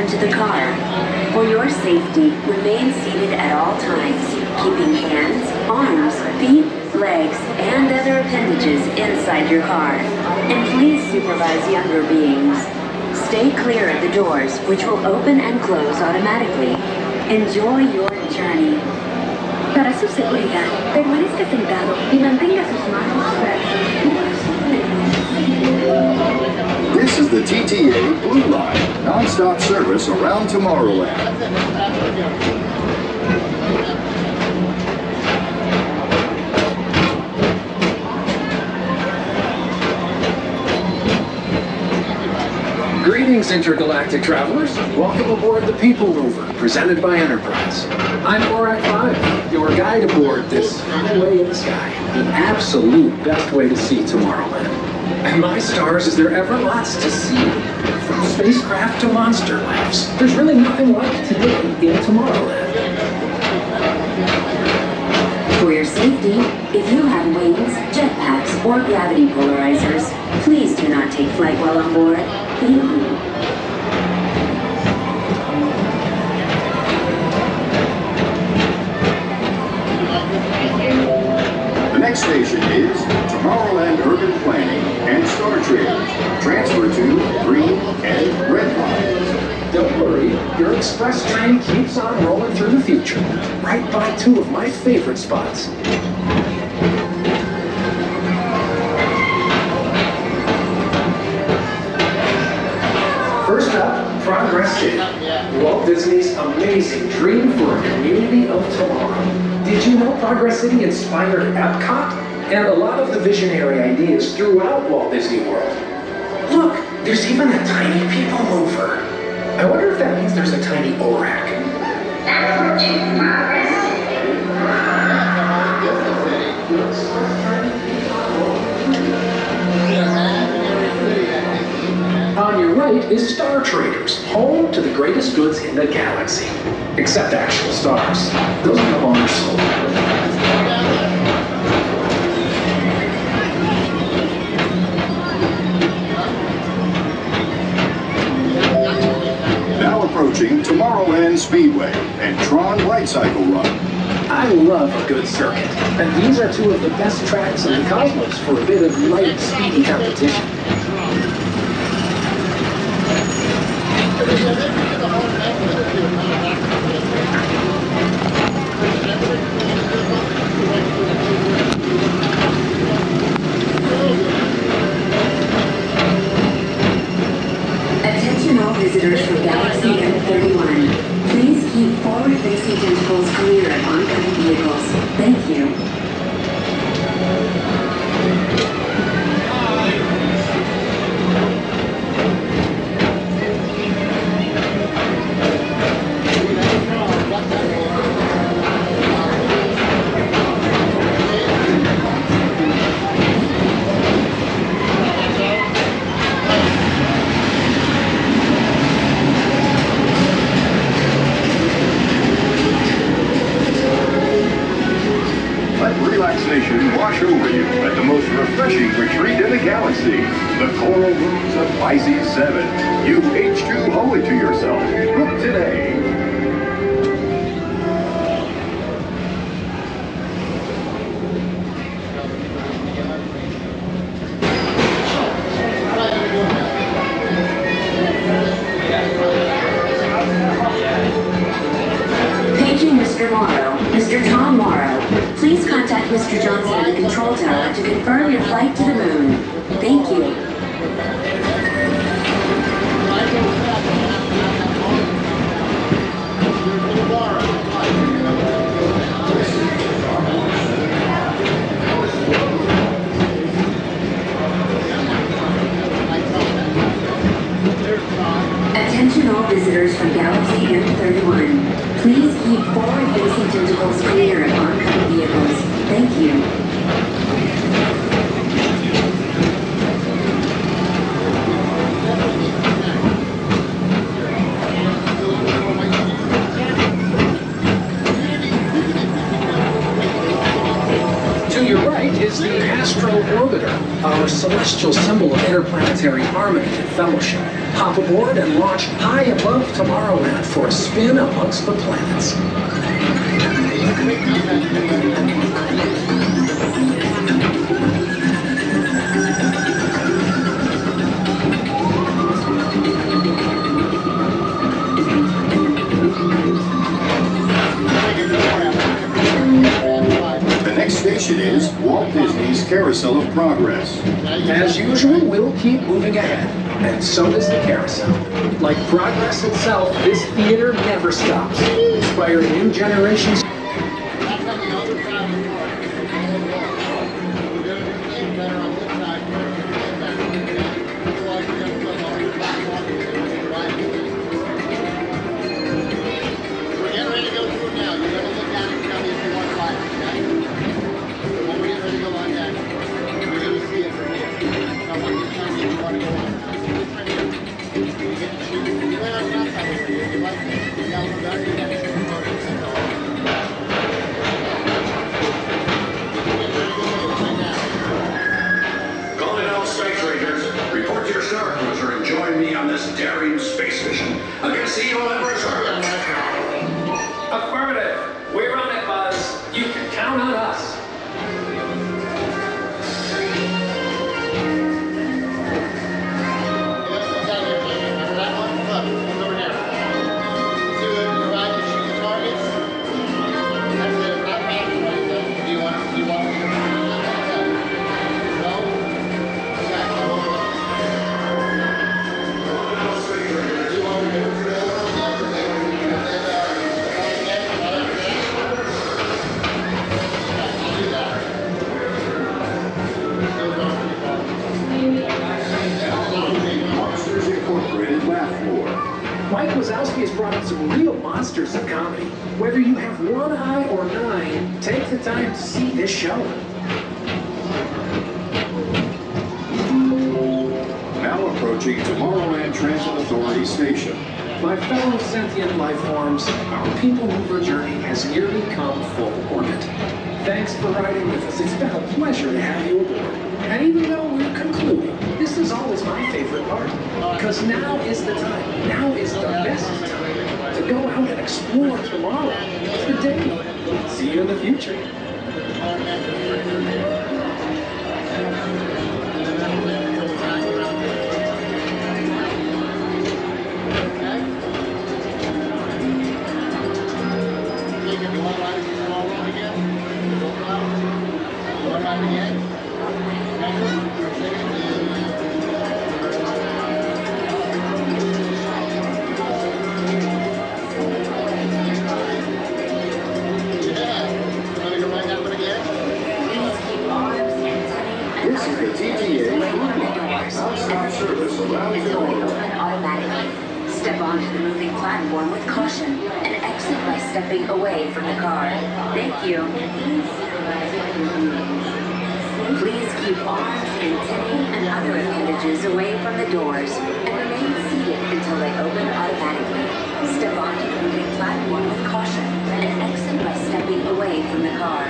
into the car. For your safety, remain seated at all times, keeping hands, arms, feet, legs, and other appendages inside your car. And please supervise younger beings. Stay clear of the doors, which will open and close automatically. Enjoy your journey. Para su seguridad, permanezca sentado y mantenga sus manos This is the TTA Blue Line, non-stop service around Tomorrowland. Greetings, intergalactic travelers. Welcome aboard the PeopleMover, presented by Enterprise. I'm Borak 5, your guide aboard this highway in the sky, the absolute best way to see Tomorrowland. And my stars, is there ever lots to see? From spacecraft to monster labs, there's really nothing like today in Tomorrowland. For your safety, if you have wings, jetpacks, or gravity polarizers, please do not take flight while on board. Thank you. The next station is Tomorrowland Urban Planning and Star Traders. Transfer to green and red lines. Don't worry, your express train keeps on rolling through the future, right by two of my favorite spots. First up, Progress City, Walt Disney's amazing dream for a community of tomorrow. Did you know Progress City inspired Epcot and a lot of the visionary ideas throughout Walt Disney World? Look, there's even a tiny PeopleMover. I wonder if that means there's a tiny ORAC. On your right is Star Traders, home to the greatest goods in the galaxy. Except actual stars. Those are no longer sold. Now approaching Tomorrowland Speedway and Tron Light Cycle Run. I love a good circuit, and these are two of the best tracks in the cosmos for a bit of light, speedy competition. Attention all visitors from Galaxy M31. Please keep forward-facing tentacles clear of oncoming vehicles. Thank you. Relaxation wash over you at the most refreshing retreat in the galaxy, the Coral Rooms of Pisces 7. You H2 owe it to yourself. Book today. Paging Mr. Morrow, Mr. Tom Morrow. Please contact Mr. Johnson at the control tower to confirm your flight to the moon. Thank you. Attention all visitors from Galaxy M31. Please keep forward-facing tentacles clear of oncoming vehicles. Thank you. is the Astro Orbiter, our celestial symbol of interplanetary harmony and fellowship. Hop aboard and launch high above Tomorrowland for a spin amongst the planets. The next station is Walt Disney's Carousel of Progress. As usual, we'll keep moving ahead, and so does the carousel. Like progress itself, this theater never stops, inspiring new generations. Calling all space rangers. Report to your star cruiser and join me on this daring space mission against the evil Emperor's Earth. Affirmative. We're on it, Buzz. You can count on us. Mike Wazowski has brought in some real monsters of comedy. Whether you have one eye or nine, take the time to see this show. Now approaching Tomorrowland Transit Authority Station. My fellow sentient life forms, our PeopleMover journey has nearly come full orbit. Thanks for riding with us. It's been a pleasure to have you aboard. And even though we're concluding, this is always my favorite part. Because now is the time. Now is the best time to go out and explore tomorrow. Today. See you in the future. This is the TTA Stop service around the corner. Automatically. Step onto the moving platform with caution and exit by stepping away from the car. Thank you. Please keep arms, antennae, and other appendages away from the doors and remain seated until they open automatically. Step onto the moving platform with caution and exit by stepping away from the car.